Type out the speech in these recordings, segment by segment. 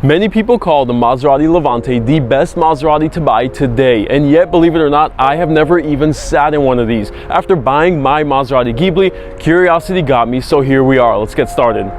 Many people call the Maserati Levante the best Maserati to buy today, and yet, believe it or not, I have never even sat in one of these. After buying my Maserati Ghibli, curiosity got me, so here we are. Let's get started.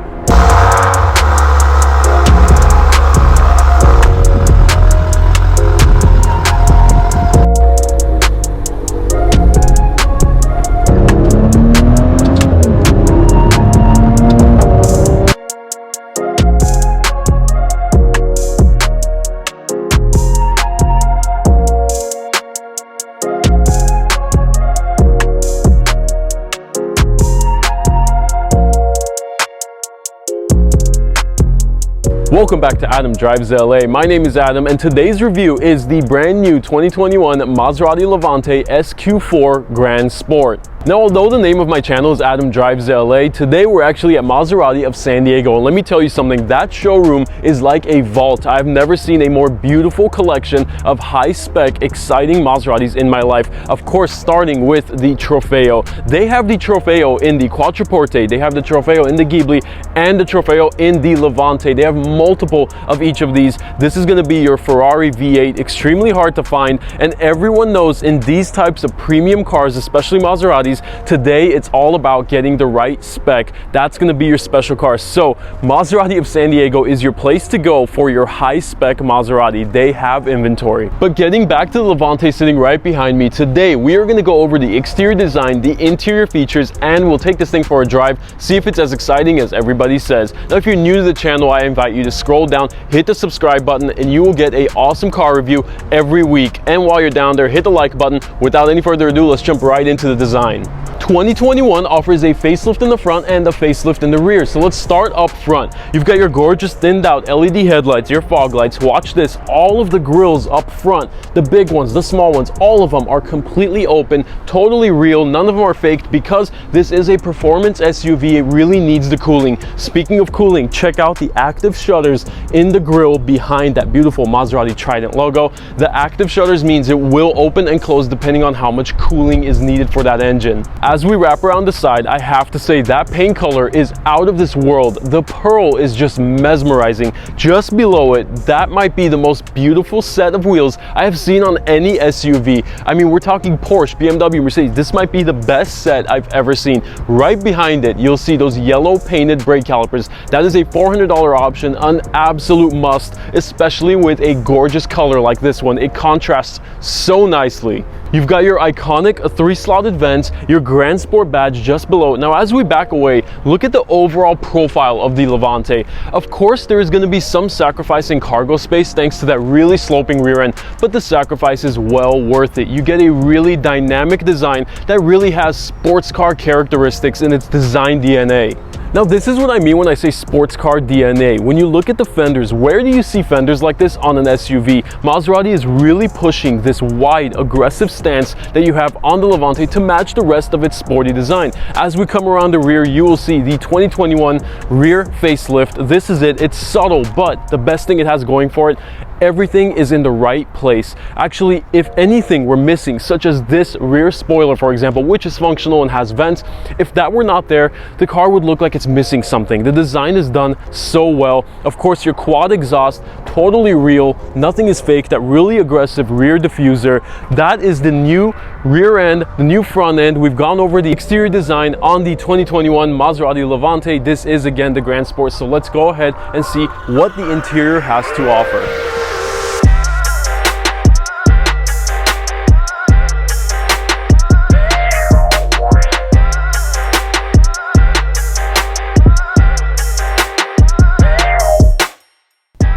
Welcome back to Adam Drives LA. My name is Adam, and today's review is the brand new 2021 Maserati Levante SQ4 GranSport. Now, although the name of my channel is Adam Drives LA, today we're actually at Maserati of San Diego, and let me tell you something, that showroom is like a vault. I've never seen a more beautiful collection of high-spec, exciting Maseratis in my life. Of course, starting with the Trofeo. They have the Trofeo in the Quattroporte, they have the Trofeo in the Ghibli, and the Trofeo in the Levante. They have multiple of each of these. This is going to be your Ferrari V8, extremely hard to find, and everyone knows in these types of premium cars, especially Maseratis, today it's all about getting the right spec. That's going to be your special car. So Maserati of San Diego is your place to go for your high spec Maserati. They have inventory. But getting back to the Levante sitting right behind me, today we are going to go over the exterior design, the interior features, and we'll take this thing for a drive, see if it's as exciting as everybody says. Now, if you're new to the channel, I invite you to scroll down, hit the subscribe button, and you will get an awesome car review every week. And while you're down there, hit the like button. Without any further ado, let's jump right into the design. 2021 offers a facelift in the front and a facelift in the rear. So let's start up front. You've got your gorgeous thinned out LED headlights, your fog lights. Watch this, all of the grills up front, the big ones, the small ones, all of them are completely open, totally real. None of them are faked because this is a performance SUV. It really needs the cooling. Speaking of cooling, check out the active shutters in the grille behind that beautiful Maserati Trident logo. The active shutters means it will open and close depending on how much cooling is needed for that engine. As we wrap around the side, I have to say that paint color is out of this world. The pearl is just mesmerizing. Just below it, that might be the most beautiful set of wheels I have seen on any SUV. I mean, we're talking Porsche, BMW, Mercedes. This might be the best set I've ever seen. Right behind it, you'll see those yellow painted brake calipers. That is a $400 option, an absolute must, especially with a gorgeous color like this one. It contrasts so nicely. You've got your iconic 3-slotted vents, your GranSport badge just below. Now, as we back away, look at the overall profile of the Levante. Of course, there is going to be some sacrifice in cargo space thanks to that really sloping rear end, but the sacrifice is well worth it. You get a really dynamic design that really has sports car characteristics in its design DNA. Now, this is what I mean when I say sports car DNA. When you look at the fenders, where do you see fenders like this on an SUV? Maserati is really pushing this wide, aggressive stance that you have on the Levante to match the rest of its sporty design. As we come around the rear, you will see the 2021 rear facelift. This is it. It's subtle, but the best thing it has going for it, everything is in the right place. Actually, if anything were missing, such as this rear spoiler, for example, which is functional and has vents, if that were not there, the car would look like it's missing something. The design is done so well. Of course, your quad exhaust, totally real. Nothing is fake. That really aggressive rear diffuser. That is the new rear end, the new front end. We've gone over the exterior design on the 2021 Maserati Levante. This is again the GranSport. So let's go ahead and see what the interior has to offer.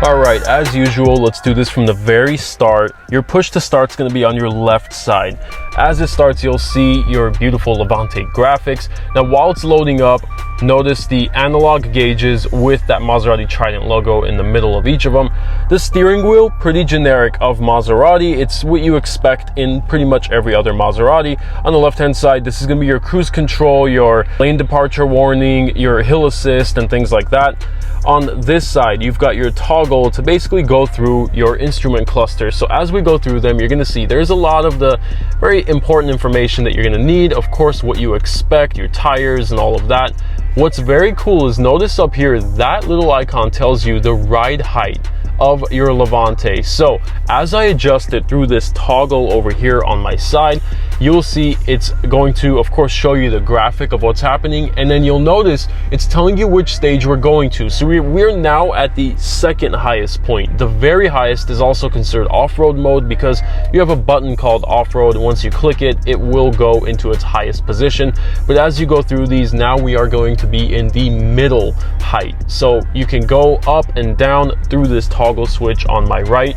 Alright, as usual, let's do this from the very start. Your push to start is going to be on your left side. As it starts, you'll see your beautiful Levante graphics. Now, while it's loading up, notice the analog gauges with that Maserati Trident logo in the middle of each of them. The steering wheel, pretty generic of Maserati. It's what you expect in pretty much every other Maserati. On the left-hand side, this is going to be your cruise control, your lane departure warning, your hill assist, and things like that. On this side, you've got your toggle to basically go through your instrument cluster. So as we go through them, you're going to see there's a lot of the very important information that you're going to need. Of course, what you expect, your tires and all of that. What's very cool is notice up here, that little icon tells you the ride height. of your Levante. So as I adjust it through this toggle over here on my side, you'll see it's going to, of course, show you the graphic of what's happening, and then you'll notice it's telling you which stage we're going to. So we're now at the second highest point. The very highest is also considered off-road mode because you have a button called off-road. Once you click it, it will go into its highest position. But as you go through these, now we are going to be in the middle height. So you can go up and down through this toggle switch on my right.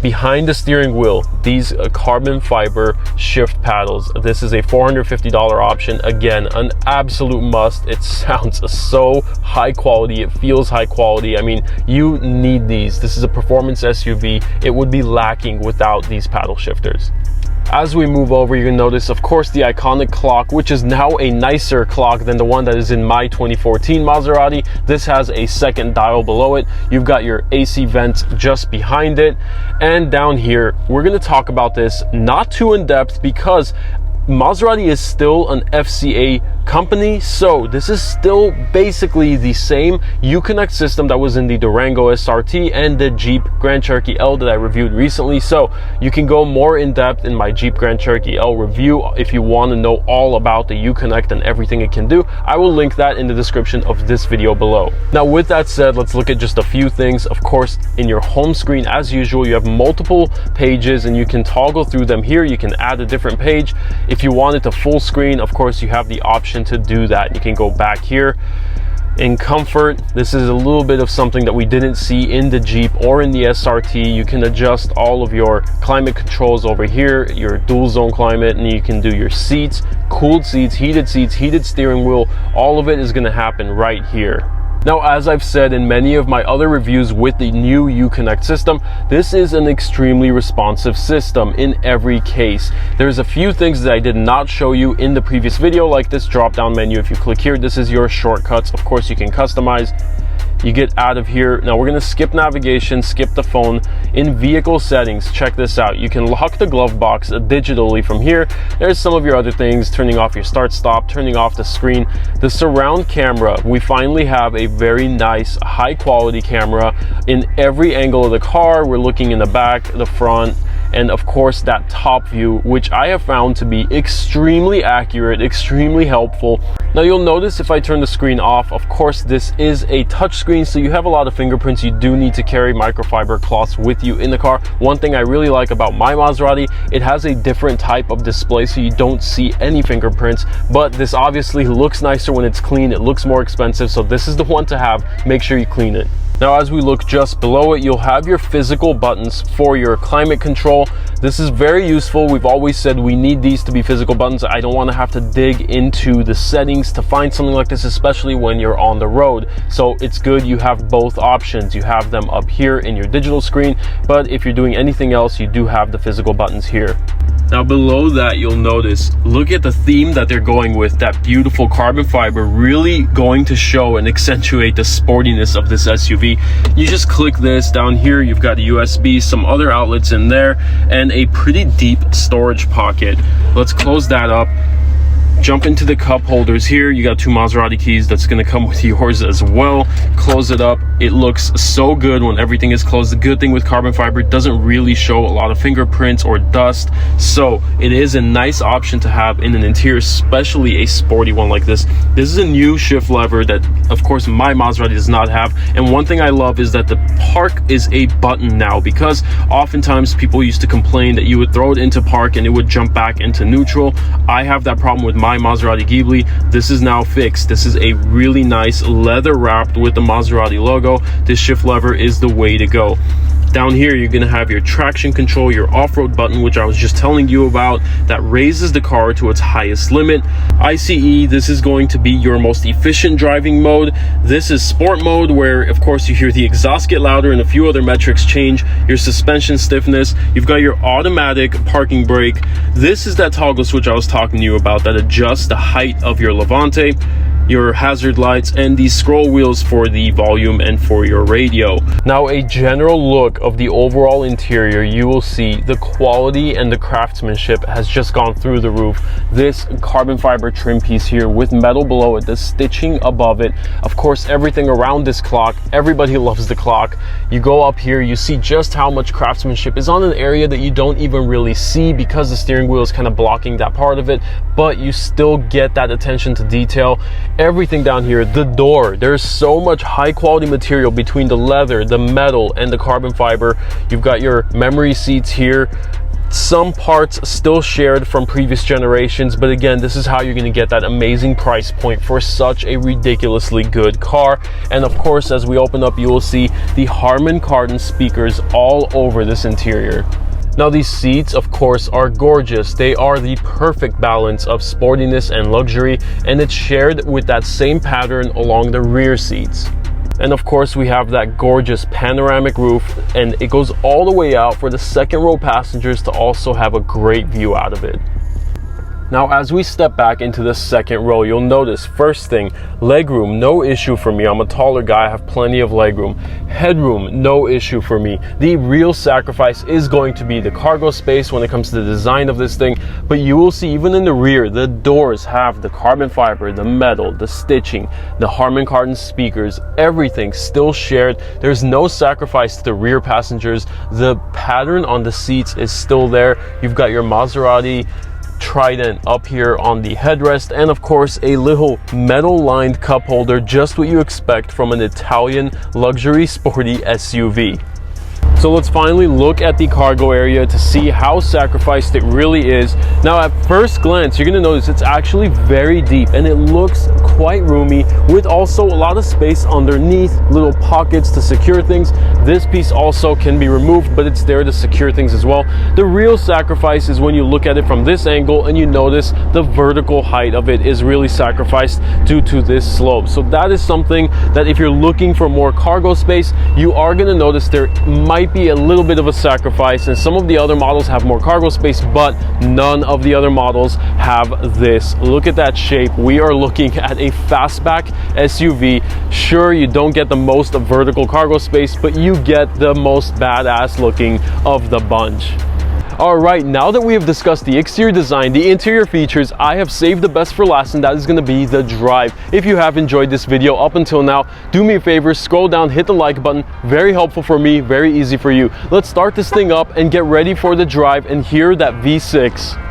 Behind the steering wheel, these carbon fiber shift paddles. This is a $450 option. Again, an absolute must. It sounds so high quality. It feels high quality. I mean, you need these. This is a performance SUV. It would be lacking without these paddle shifters. As we move over, you can notice, of course, the iconic clock, which is now a nicer clock than the one that is in my 2014 Maserati. This has a second dial below it. You've got your AC vents just behind it. And down here, we're going to talk about this not too in depth because Maserati is still an FCA company, so this is still basically the same Uconnect system that was in the Durango SRT and the Jeep Grand Cherokee L that I reviewed recently. So you can go more in depth in my Jeep Grand Cherokee L review if you want to know all about the Uconnect and everything it can do. I will link that in the description of this video below. Now, with that said, let's look at just a few things. Of course, in your home screen, as usual, you have multiple pages and you can toggle through them here. You can add a different page. If you want it to full screen, of course, you have the option to do that. You can go back here. In comfort, this is a little bit of something that we didn't see in the Jeep or in the SRT. You can adjust all of your climate controls over here, your dual zone climate, and you can do your seats, cooled seats, heated steering wheel. All of it is going to happen right here. Now, as I've said in many of my other reviews with the new Uconnect system, this is an extremely responsive system in every case. There's a few things that I did not show you in the previous video, like this drop-down menu. If you click here, this is your shortcuts. Of course, you can customize. You get out of here. Now we're going to skip navigation, skip the phone. In vehicle settings, check this out. You can lock the glove box digitally from here. There's some of your other things, turning off your start stop, turning off the screen. The surround camera, we finally have a very nice high quality camera in every angle of the car. We're looking in the back, the front, and of course that top view, which I have found to be extremely accurate, extremely helpful. Now you'll notice if I turn the screen off, of course this is a touch screen, so you have a lot of fingerprints. You do need to carry microfiber cloths with you in the car. One thing I really like about my Maserati, it has a different type of display, so you don't see any fingerprints, but this obviously looks nicer when it's clean. It looks more expensive, so this is the one to have. Make sure you clean it. Now, as we look just below it, you'll have your physical buttons for your climate control. This is very useful. We've always said we need these to be physical buttons. I don't want to have to dig into the settings to find something like this, especially when you're on the road. So it's good you have both options. You have them up here in your digital screen, but if you're doing anything else, you do have the physical buttons here. Now below that, you'll notice, look at the theme that they're going with, that beautiful carbon fiber, really going to show and accentuate the sportiness of this SUV. You just click this down here, you've got a USB, some other outlets in there, and a pretty deep storage pocket. Let's close that up. Jump into the cup holders here. You got 2 Maserati keys. That's going to come with yours as well. Close it up. It looks so good when everything is closed. The good thing with carbon fiber, it doesn't really show a lot of fingerprints or dust, so it is a nice option to have in an interior, especially a sporty one like this. This is a new shift lever that, of course, my Maserati does not have, and one thing I love is that the park is a button now, because oftentimes people used to complain that you would throw it into park and it would jump back into neutral. I have that problem with my Maserati Ghibli. This is now fixed. This is a really nice leather wrapped with the Maserati logo. This shift lever is the way to go. Down here, you're going to have your traction control, your off-road button, which I was just telling you about, that raises the car to its highest limit. ICE, this is going to be your most efficient driving mode. This is sport mode, where of course you hear the exhaust get louder and a few other metrics change. Your suspension stiffness, you've got your automatic parking brake. This is that toggle switch I was talking to you about that adjusts the height of your Levante. your hazard lights, and these scroll wheels for the volume and for your radio. Now, a general look of the overall interior, you will see the quality and the craftsmanship has just gone through the roof. This carbon fiber trim piece here with metal below it, the stitching above it, of course everything around this clock. Everybody loves the clock. You go up here, you see just how much craftsmanship is on an area that you don't even really see because the steering wheel is kind of blocking that part of it, but you still get that attention to detail. Everything down here, the door, there's so much high quality material between the leather, the metal, and the carbon fiber. You've got your memory seats here, some parts still shared from previous generations, but again, this is how you're going to get that amazing price point for such a ridiculously good car. And of course, as we open up, you will see the Harman Kardon speakers all over this interior. Now, these seats, of course, are gorgeous. They are the perfect balance of sportiness and luxury, and it's shared with that same pattern along the rear seats. And of course, we have that gorgeous panoramic roof, and it goes all the way out for the second row passengers to also have a great view out of it. Now, as we step back into the second row, you'll notice, first thing, legroom, no issue for me. I'm a taller guy, I have plenty of legroom. Headroom, no issue for me. The real sacrifice is going to be the cargo space when it comes to the design of this thing, but you will see even in the rear, the doors have the carbon fiber, the metal, the stitching, the Harman Kardon speakers, everything still shared. There's no sacrifice to the rear passengers. The pattern on the seats is still there. You've got your Maserati trident up here on the headrest, and of course a little metal lined cup holder, just what you expect from an Italian luxury sporty SUV. So let's finally look at the cargo area to see how sacrificed it really is. Now, at first glance, you're going to notice it's actually very deep and it looks quite roomy, with also a lot of space underneath, little pockets to secure things. This piece also can be removed, but it's there to secure things as well. The real sacrifice is when you look at it from this angle and you notice the vertical height of it is really sacrificed due to this slope. So that is something that if you're looking for more cargo space, you are going to notice there might be a little bit of a sacrifice, and some of the other models have more cargo space, but none of the other models have this. Look at that shape. We are looking at a fastback SUV. Sure, you don't get the most vertical cargo space, but you get the most badass looking of the bunch. Alright, now that we have discussed the exterior design, the interior features, I have saved the best for last, and that is going to be the drive. If you have enjoyed this video up until now, do me a favor, scroll down, hit the like button. Very helpful for me, very easy for you. Let's start this thing up and get ready for the drive and hear that V6.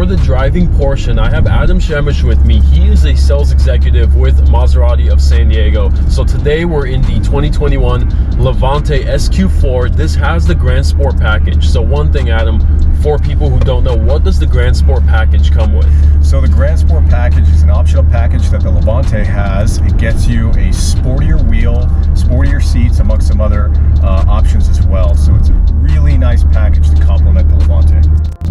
The driving portion, I have Adam Shemish with me. He is a sales executive with Maserati of San Diego. So today we're in the 2021 Levante SQ4. This has the GranSport package. So one thing, Adam, for people who don't know, what does the GranSport package come with? So the GranSport package is an optional package that the Levante has. It gets you a sportier wheel, sportier seats, amongst some other options as well. So it's a really nice package to complement the Levante.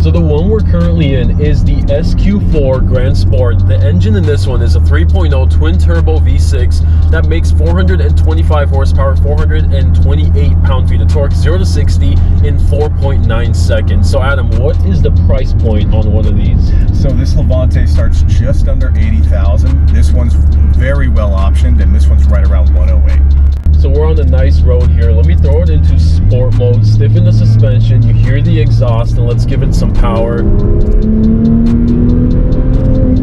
So the one we're currently in is the SQ4 GranSport. The engine in this one is a 3.0 twin turbo V6 that makes 425 horsepower, 428 pound-feet of torque, 0 to 60 in 4.9 seconds. So Adam, what is the price point on one of these? So this Levante starts just under 80,000. This one's very well optioned, and this one's right around 108. So we're on a nice road here. Let me throw it into sport mode, stiffen the suspension, you hear the exhaust, and let's give it some power.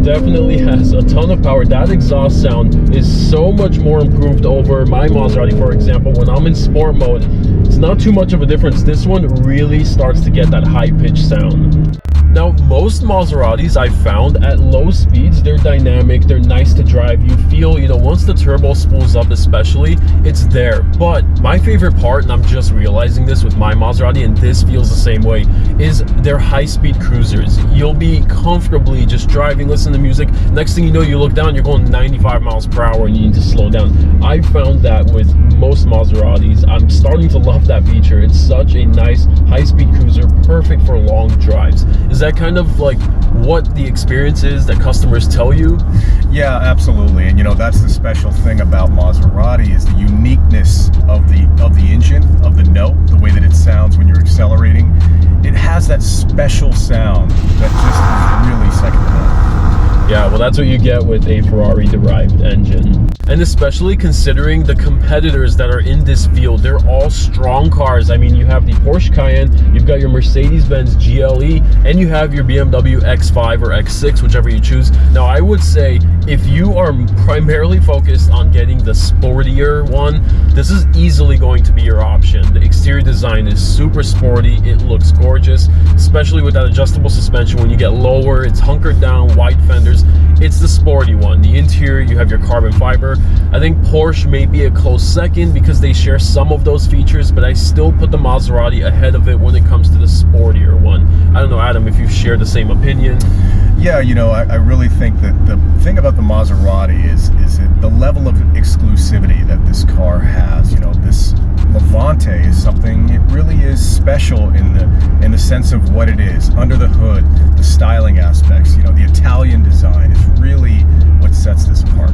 Definitely has a ton of power. That exhaust sound is so much more improved over my Maserati, for example. When I'm in sport mode, it's not too much of a difference. This one really starts to get that high-pitched sound. Now, most Maseratis I've found at low speeds, they're dynamic, they're nice to drive. You feel, you know, once the turbo spools up especially, it's there. But my favorite part, and I'm just realizing this with my Maserati, and this feels the same way, is they're high-speed cruisers. You'll be comfortably just driving, listening to music. Next thing you know, you look down, you're going 95 miles per hour and you need to slow down. I found that with most Maseratis. I'm starting to love that feature. It's such a nice high-speed cruiser, perfect for long drives. Is that kind of like what the experience is that customers tell you? Yeah, absolutely. And you know, that's the special thing about Maserati, is the uniqueness of the engine, of the note, the way that it sounds when you're accelerating. It has that special sound that just is really second to none. Yeah, well, that's what you get with a Ferrari-derived engine. And especially considering the competitors that are in this field, they're all strong cars. I mean, you have the Porsche Cayenne, you've got your Mercedes-Benz GLE, and you have your BMW X5 or X6, whichever you choose. Now, I would say if you are primarily focused on getting the sportier one, this is easily going to be your option. The exterior design is super sporty. It looks gorgeous, especially with that adjustable suspension. When you get lower, it's hunkered down, wide fenders. It's the sporty one. The interior, you have your carbon fiber. I think Porsche may be a close second because they share some of those features, but I still put the Maserati ahead of it when it comes to the sportier one. I don't know, Adam, if you share the same opinion. Yeah, you know, I really think that the thing about the Maserati is the level of exclusivity that this car has. You know, this Levante is something, it really is special in the sense of what it is. Under the hood, the styling aspects, you know, the Italian design is really what sets this apart.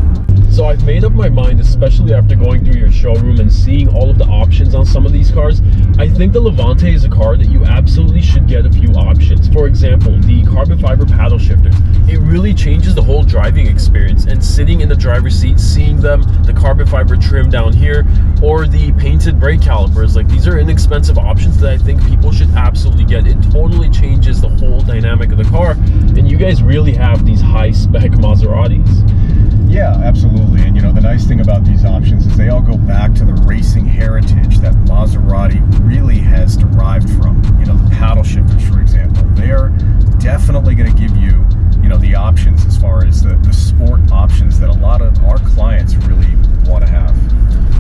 So I've made up my mind, especially after going through your showroom and seeing all of the options on some of these cars. I think the Levante is a car that you absolutely should get a few options. For example, the carbon fiber paddle shifters. It really changes the whole driving experience, and sitting in the driver's seat, seeing them, the carbon fiber trim down here, or the painted brake calipers, like these are inexpensive options that I think people should absolutely get. It totally changes the whole dynamic of the car, and you guys really have these high-spec Maseratis. Yeah, absolutely. And you know, the nice thing about these options is they all go back to the racing heritage that Maserati really has derived from. You know, the paddle shifters, for example, they're definitely going to give you, you know, the options as far as the sport options that a lot of our clients really want to have.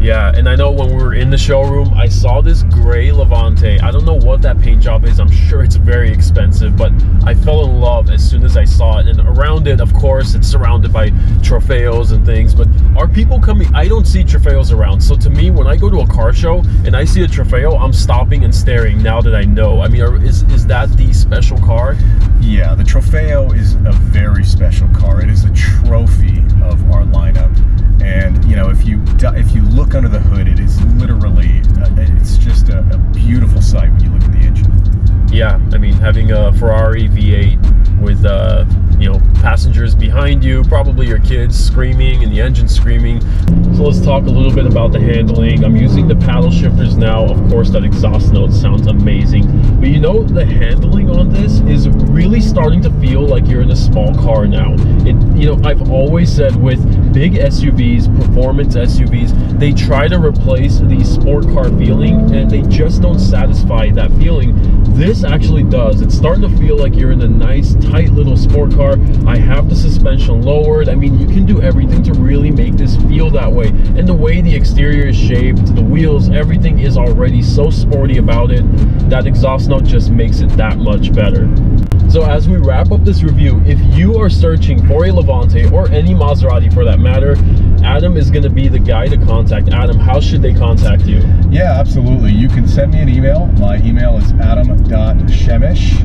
Yeah, and I know when we were in the showroom, I saw this gray Levante. I don't know what that paint job is. I'm sure it's very expensive, but I fell in love as soon as I saw it. And around it, of course, it's surrounded by Trofeos and things, but are people coming? I don't see Trofeos around. So to me, when I go to a car show and I see a Trofeo, I'm stopping and staring now that I know. I mean, is that the special car? Yeah, the Trofeo is a very special car. It is a trophy of our lineup. And you know, if you look under the hood, it is literally it's just a beautiful sight when you look at the engine. Yeah, I mean, having a Ferrari V8 with you know, passengers behind you, probably your kids screaming and the engine screaming. So let's talk a little bit about the handling. I'm using the paddle shifters now. Of course, that exhaust note sounds amazing, but you know, the handling on this is really starting to feel like you're in a small car now. You know, I've always said with big SUVs, performance SUVs, they try to replace the sport car feeling and they just don't satisfy that feeling. This actually does. It's starting to feel like you're in a nice, tight little sport car. I have the suspension lowered. I mean, you can do everything to really make this feel that way. And the way the exterior is shaped, the wheels, everything is already so sporty about it. That exhaust note just makes it that much better. So as we wrap up this review, if you are searching for a Levante or any Maserati for that matter, Adam is going to be the guy to contact. Adam, how should they contact you? Yeah, absolutely. You can send me an email. My email is adam.shemesh, SHEMESH,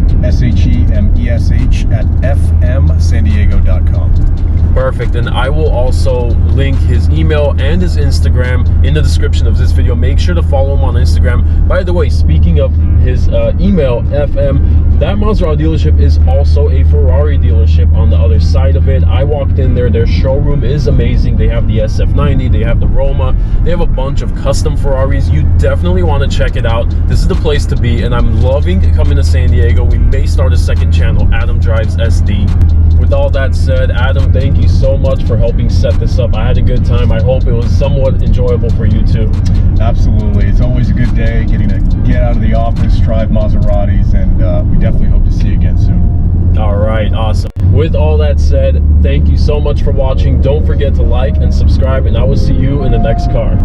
at fmsandiego.com. Perfect. And I will also link his email and his Instagram in the description of this video. Make sure to follow him on Instagram. By the way, speaking of his email, FM, that Maserati dealership is also a Ferrari dealership on the other side of it. I walked in there. Their showroom is amazing. They have the SF90, they have the Roma, they have a bunch of custom Ferraris. You definitely want to check it out. This is the place to be, and I'm loving coming to San Diego. We may start a second channel, Adam Drives SD. With all that said, Adam, thank you so much for helping set this up. I had a good time. I hope it was somewhat enjoyable for you too. Absolutely. It's always a good day getting to get out of the office, drive Maseratis, and we definitely hope to see you again soon. All right, awesome. With all that said, thank you so much for watching. Don't forget to like and subscribe, and I will see you in the next car.